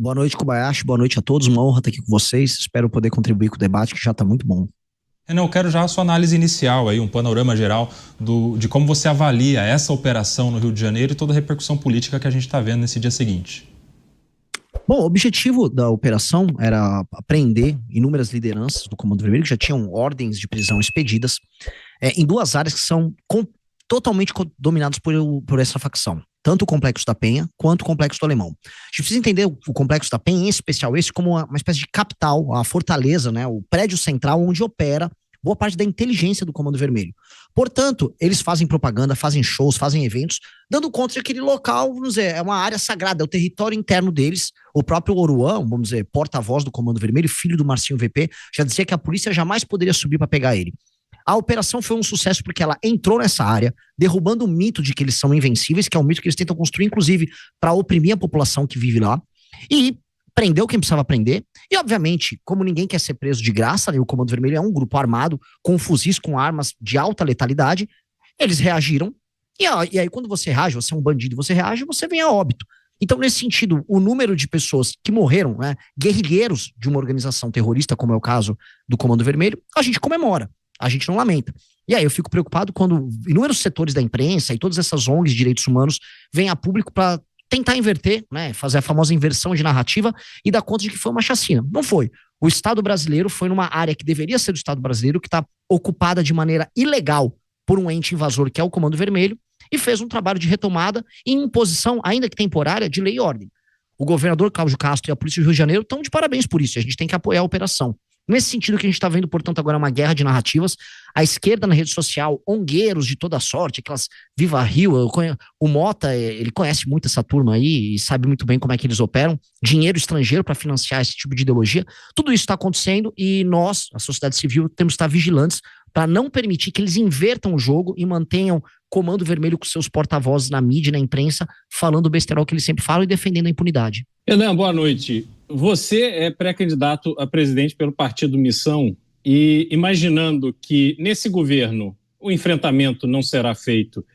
Boa noite, Kobayashi. Boa noite a todos. Uma honra estar aqui com vocês. Espero poder contribuir com o debate, que já está muito bom. Renan, eu quero já a sua análise inicial, aí, um panorama geral de como você avalia essa operação no Rio de Janeiro e toda a repercussão política que a gente está vendo nesse dia seguinte. Bom, o objetivo da operação era prender inúmeras lideranças do Comando Vermelho, que já tinham ordens de prisão expedidas, em duas áreas que são totalmente dominadas por essa facção. Tanto o Complexo da Penha, quanto o Complexo do Alemão. A gente precisa entender o Complexo da Penha, em especial esse, como uma espécie de capital, a fortaleza, né, o prédio central onde opera boa parte da inteligência do Comando Vermelho. Portanto, eles fazem propaganda, fazem shows, fazem eventos, dando conta de aquele local, vamos dizer, é uma área sagrada, é o território interno deles. O próprio Oruan, vamos dizer, porta-voz do Comando Vermelho, filho do Marcinho VP, já dizia que a polícia jamais poderia subir para pegar ele. A operação foi um sucesso porque ela entrou nessa área, derrubando o mito de que eles são invencíveis, que é um mito que eles tentam construir, inclusive, para oprimir a população que vive lá, e prendeu quem precisava prender. E, obviamente, como ninguém quer ser preso de graça, né, o Comando Vermelho é um grupo armado, com fuzis, com armas de alta letalidade, eles reagiram, e aí quando você reage, você é um bandido, você reage, você vem a óbito. Então, nesse sentido, o número de pessoas que morreram, né, guerrilheiros de uma organização terrorista, como é o caso do Comando Vermelho, a gente comemora. A gente não lamenta. E aí eu fico preocupado quando inúmeros setores da imprensa e todas essas ONGs de direitos humanos vêm a público para tentar inverter, né, fazer a famosa inversão de narrativa e dar conta de que foi uma chacina. Não foi. O Estado brasileiro foi numa área que deveria ser do Estado brasileiro, que está ocupada de maneira ilegal por um ente invasor, que é o Comando Vermelho, e fez um trabalho de retomada em imposição, ainda que temporária, de lei e ordem. O governador Cláudio Castro e a Polícia do Rio de Janeiro estão de parabéns por isso. A gente tem que apoiar a operação. Nesse sentido que a gente está vendo, portanto, agora uma guerra de narrativas. A esquerda na rede social, ongueiros de toda sorte, aquelas Viva Rio, o Mota, ele conhece muito essa turma aí e sabe muito bem como é que eles operam. Dinheiro estrangeiro para financiar esse tipo de ideologia. Tudo isso está acontecendo e nós, a sociedade civil, temos que estar vigilantes para não permitir que eles invertam o jogo e mantenham Comando Vermelho com seus porta-vozes na mídia e na imprensa, falando o besterol que eles sempre falam e defendendo a impunidade. Renan, boa noite. Você é pré-candidato a presidente pelo Partido Missão e imaginando que nesse governo o enfrentamento não será feito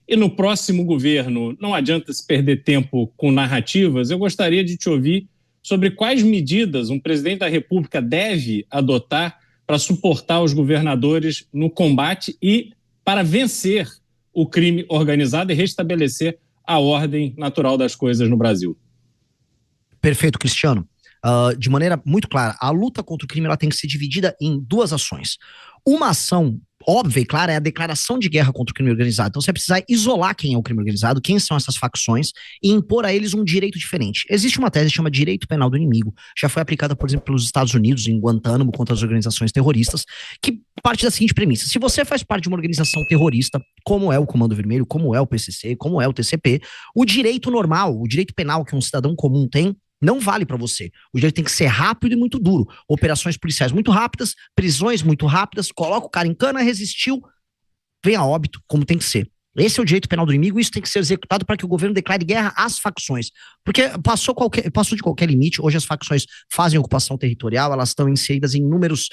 e no próximo governo não adianta se perder tempo com narrativas, eu gostaria de te ouvir sobre quais medidas um presidente da República deve adotar para suportar os governadores no combate e para vencer o crime organizado e restabelecer a ordem natural das coisas no Brasil. Perfeito, Cristiano. De maneira muito clara, a luta contra o crime ela tem que ser dividida em duas ações. Uma ação óbvia e clara é a declaração de guerra contra o crime organizado. Então você vai precisar isolar quem é o crime organizado, quem são essas facções e impor a eles um direito diferente. Existe uma tese que chama direito penal do inimigo, já foi aplicada, por exemplo, pelos Estados Unidos em Guantánamo contra as organizações terroristas, que parte da seguinte premissa: se você faz parte de uma organização terrorista, como é o Comando Vermelho, como é o PCC, como é o TCP, o direito normal, o direito penal que um cidadão comum tem, não vale para você. O direito tem que ser rápido e muito duro. Operações policiais muito rápidas, prisões muito rápidas, coloca o cara em cana, resistiu, vem a óbito, como tem que ser. Esse é o direito penal do inimigo e isso tem que ser executado para que o governo declare guerra às facções. Porque passou de qualquer limite, hoje as facções fazem ocupação territorial, elas estão inseridas em inúmeros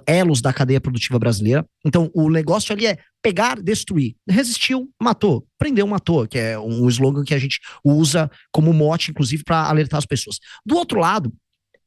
elos da cadeia produtiva brasileira. Então o negócio ali é pegar, destruir. Resistiu, matou. Prendeu, matou, que é um slogan que a gente usa como mote, inclusive, para alertar as pessoas. Do outro lado,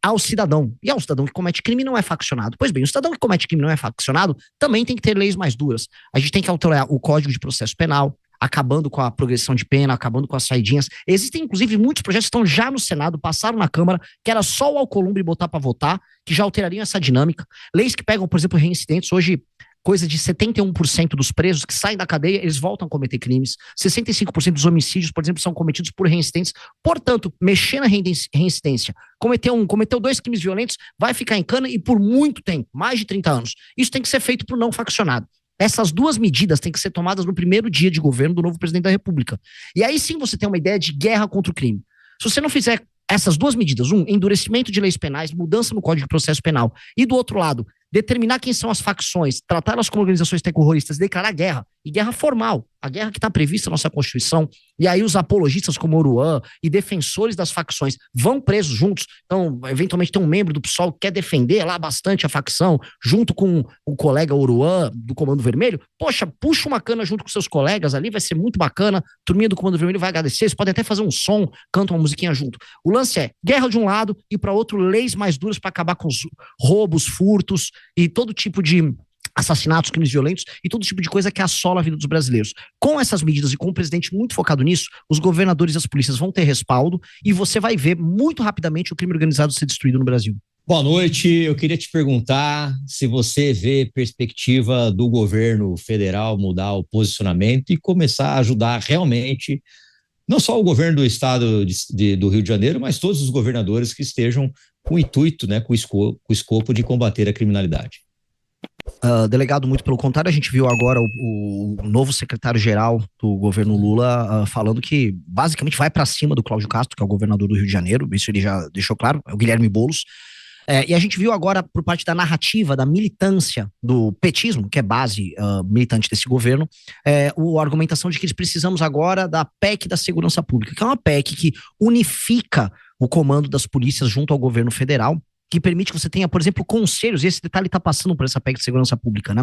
ao cidadão. E ao cidadão que comete crime não é faccionado. Pois bem, o cidadão que comete crime não é faccionado também tem que ter leis mais duras. A gente tem que alterar o Código de Processo Penal, acabando com a progressão de pena, acabando com as saidinhas. Existem, inclusive, muitos projetos que estão já no Senado, passaram na Câmara, que era só o Alcolumbre botar para votar, que já alterariam essa dinâmica. Leis que pegam, por exemplo, reincidentes. Hoje, coisa de 71% dos presos que saem da cadeia, eles voltam a cometer crimes. 65% dos homicídios, por exemplo, são cometidos por reincidentes. Portanto, mexer na reincidência, cometeu 2 crimes violentos, vai ficar em cana e por muito tempo, mais de 30 anos. Isso tem que ser feito por não faccionado. Essas duas medidas têm que ser tomadas no primeiro dia de governo do novo presidente da República. E aí sim você tem uma ideia de guerra contra o crime. Se você não fizer essas duas medidas, endurecimento de leis penais, mudança no Código de Processo Penal, e do outro lado, determinar quem são as facções, tratá-las como organizações terroristas, declarar guerra, e guerra formal, a guerra que está prevista na nossa Constituição, e aí os apologistas como Oruan e defensores das facções vão presos juntos, então eventualmente tem um membro do PSOL que quer defender lá bastante a facção, junto com o colega Oruan do Comando Vermelho, poxa, puxa uma cana junto com seus colegas ali, vai ser muito bacana, a turminha do Comando Vermelho vai agradecer, eles podem até fazer um som, cantam uma musiquinha junto. O lance é guerra de um lado e para outro leis mais duras para acabar com os roubos, furtos e todo tipo de assassinatos, crimes violentos e todo tipo de coisa que assola a vida dos brasileiros. Com essas medidas e com o presidente muito focado nisso, os governadores e as polícias vão ter respaldo e você vai ver muito rapidamente o crime organizado ser destruído no Brasil. Boa noite, eu queria te perguntar se você vê perspectiva do governo federal mudar o posicionamento e começar a ajudar realmente, não só o governo do estado do Rio de Janeiro, mas todos os governadores que estejam com o intuito, né, com o escopo de combater a criminalidade. Delegado, muito pelo contrário, a gente viu agora o novo secretário-geral do governo Lula falando que basicamente vai para cima do Cláudio Castro, que é o governador do Rio de Janeiro, isso ele já deixou claro, é o Guilherme Boulos. E a gente viu agora, por parte da narrativa, da militância do petismo, que é base militante desse governo, a argumentação de que precisamos agora da PEC da Segurança Pública, que é uma PEC que unifica o comando das polícias junto ao governo federal, que permite que você tenha, por exemplo, conselhos, e esse detalhe está passando por essa PEC de segurança pública, né?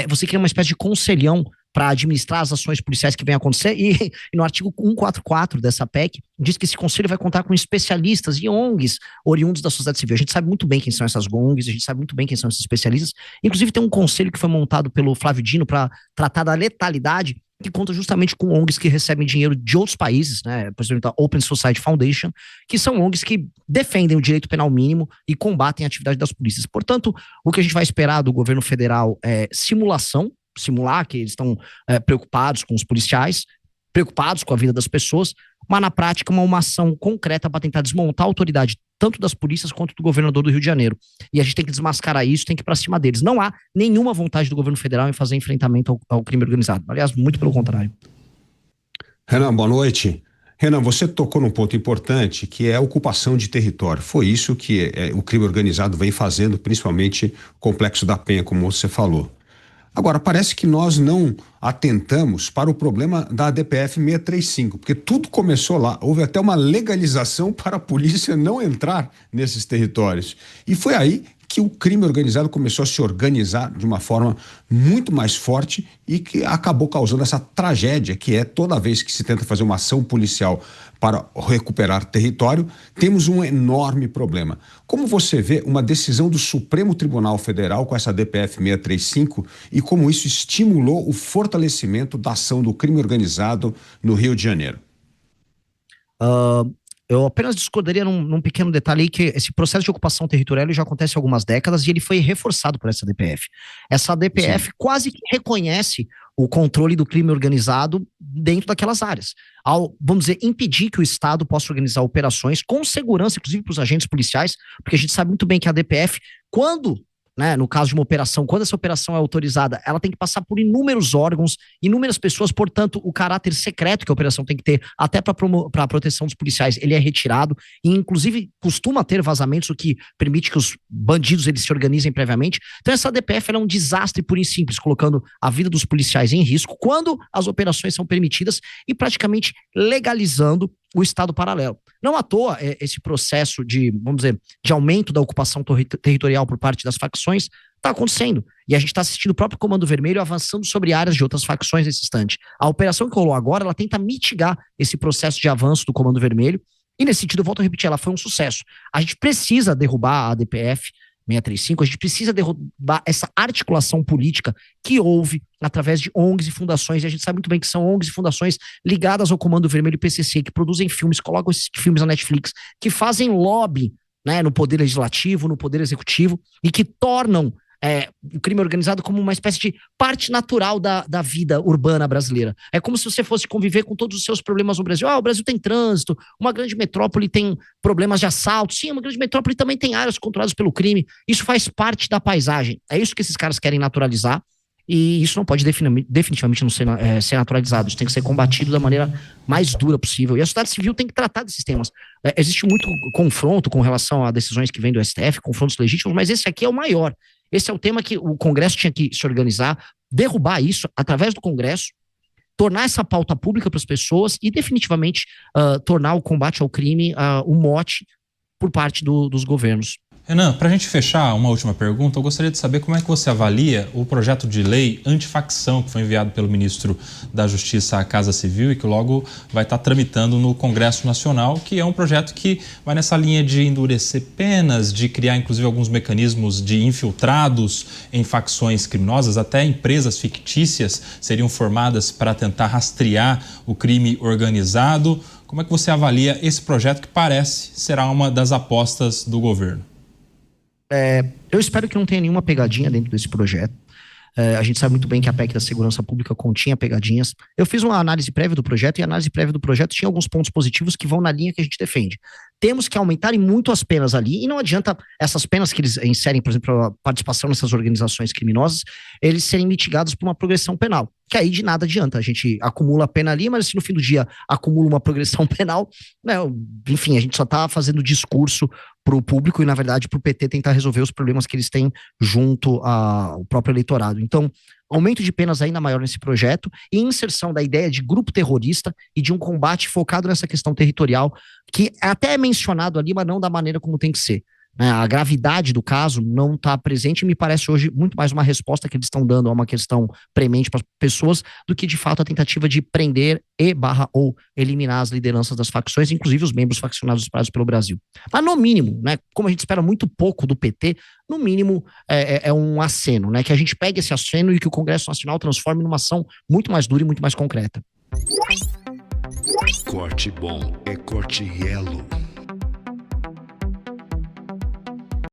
Você cria uma espécie de conselhão para administrar as ações policiais que vêm acontecer, e no artigo 144 dessa PEC, diz que esse conselho vai contar com especialistas e ONGs oriundos da sociedade civil. A gente sabe muito bem quem são essas ONGs, a gente sabe muito bem quem são esses especialistas. Inclusive tem um conselho que foi montado pelo Flávio Dino para tratar da letalidade, que conta justamente com ONGs que recebem dinheiro de outros países, né? Por exemplo, a Open Society Foundation, que são ONGs que defendem o direito penal mínimo e combatem a atividade das polícias. Portanto, o que a gente vai esperar do governo federal é simular que eles estão preocupados com os policiais, preocupados com a vida das pessoas, mas na prática uma ação concreta para tentar desmontar a autoridade tanto das polícias quanto do governador do Rio de Janeiro. E a gente tem que desmascarar isso, tem que ir para cima deles. Não há nenhuma vontade do governo federal em fazer enfrentamento ao crime organizado. Aliás, muito pelo contrário. Renan, boa noite. Renan, você tocou num ponto importante, que é a ocupação de território. Foi isso que o crime organizado vem fazendo, principalmente o Complexo da Penha, como você falou. Agora, parece que nós não atentamos para o problema da DPF 635, porque tudo começou lá. Houve até uma legalização para a polícia não entrar nesses territórios. E foi aí que o crime organizado começou a se organizar de uma forma muito mais forte e que acabou causando essa tragédia, que é toda vez que se tenta fazer uma ação policial para recuperar território, temos um enorme problema. Como você vê uma decisão do Supremo Tribunal Federal com essa DPF 635 e como isso estimulou o fortalecimento da ação do crime organizado no Rio de Janeiro? Eu apenas discordaria num pequeno detalhe aí, que esse processo de ocupação territorial ele já acontece há algumas décadas e ele foi reforçado por essa DPF. Essa DPF quase que reconhece o controle do crime organizado dentro daquelas áreas. Ao, vamos dizer, impedir que o Estado possa organizar operações com segurança, inclusive para os agentes policiais, porque a gente sabe muito bem que a DPF, quando, né, no caso de uma operação, quando essa operação é autorizada, ela tem que passar por inúmeros órgãos, inúmeras pessoas, portanto, o caráter secreto que a operação tem que ter, até para a proteção dos policiais, ele é retirado, e inclusive costuma ter vazamentos, o que permite que os bandidos eles se organizem previamente. Então essa DPF ela é um desastre puro e simples, colocando a vida dos policiais em risco, quando as operações são permitidas e praticamente legalizando o Estado paralelo. Não à toa, esse processo de, vamos dizer, de aumento da ocupação territorial por parte das facções está acontecendo. E a gente está assistindo o próprio Comando Vermelho avançando sobre áreas de outras facções nesse instante. A operação que rolou agora, ela tenta mitigar esse processo de avanço do Comando Vermelho. E nesse sentido, eu volto a repetir, ela foi um sucesso. A gente precisa derrubar a DPF 635, a gente precisa derrubar essa articulação política que houve através de ONGs e fundações, e a gente sabe muito bem que são ONGs e fundações ligadas ao Comando Vermelho e PCC, que produzem filmes, colocam esses filmes na Netflix, que fazem lobby, né, no poder legislativo, no poder executivo, e que tornam o crime organizado como uma espécie de parte natural da vida urbana brasileira. É como se você fosse conviver com todos os seus problemas no Brasil. O Brasil tem trânsito, uma grande metrópole tem problemas de assalto. Sim, uma grande metrópole também tem áreas controladas pelo crime. Isso faz parte da paisagem. É isso que esses caras querem naturalizar. E isso não pode definitivamente não ser naturalizado. Isso tem que ser combatido da maneira mais dura possível. E a sociedade civil tem que tratar desses temas. Existe muito confronto com relação a decisões que vêm do STF, confrontos legítimos, mas esse aqui é o maior. Esse é o tema que o Congresso tinha que se organizar, derrubar isso através do Congresso, tornar essa pauta pública para as pessoas e definitivamente tornar o combate ao crime o mote por parte dos governos. Renan, para a gente fechar, uma última pergunta, eu gostaria de saber como é que você avalia o projeto de lei antifacção que foi enviado pelo ministro da Justiça à Casa Civil e que logo vai estar tramitando no Congresso Nacional, que é um projeto que vai nessa linha de endurecer penas, de criar inclusive alguns mecanismos de infiltrados em facções criminosas, até empresas fictícias seriam formadas para tentar rastrear o crime organizado. Como é que você avalia esse projeto que parece será uma das apostas do governo? Eu espero que não tenha nenhuma pegadinha dentro desse projeto. A gente sabe muito bem que a PEC da Segurança Pública continha pegadinhas. Eu fiz uma análise prévia do projeto e a análise prévia do projeto tinha alguns pontos positivos que vão na linha que a gente defende. Temos que aumentarem muito as penas ali e não adianta essas penas que eles inserem, por exemplo, a participação nessas organizações criminosas, eles serem mitigados por uma progressão penal, que aí de nada adianta. A gente acumula a pena ali, mas se no fim do dia acumula uma progressão penal, né, enfim, a gente só está fazendo discurso para o público e, na verdade, para o PT tentar resolver os problemas que eles têm junto ao próprio eleitorado. Então, aumento de penas ainda maior nesse projeto e inserção da ideia de grupo terrorista e de um combate focado nessa questão territorial, que até é mencionado ali, mas não da maneira como tem que ser. A gravidade do caso não está presente e me parece hoje muito mais uma resposta que eles estão dando a uma questão premente para as pessoas do que, de fato, a tentativa de prender ou eliminar as lideranças das facções, inclusive os membros faccionados espalhados pelo Brasil. Mas, no mínimo, né, como a gente espera muito pouco do PT, no mínimo é um aceno, né, que a gente pegue esse aceno e que o Congresso Nacional transforme numa ação muito mais dura e muito mais concreta. Corte bom é corte Yellow.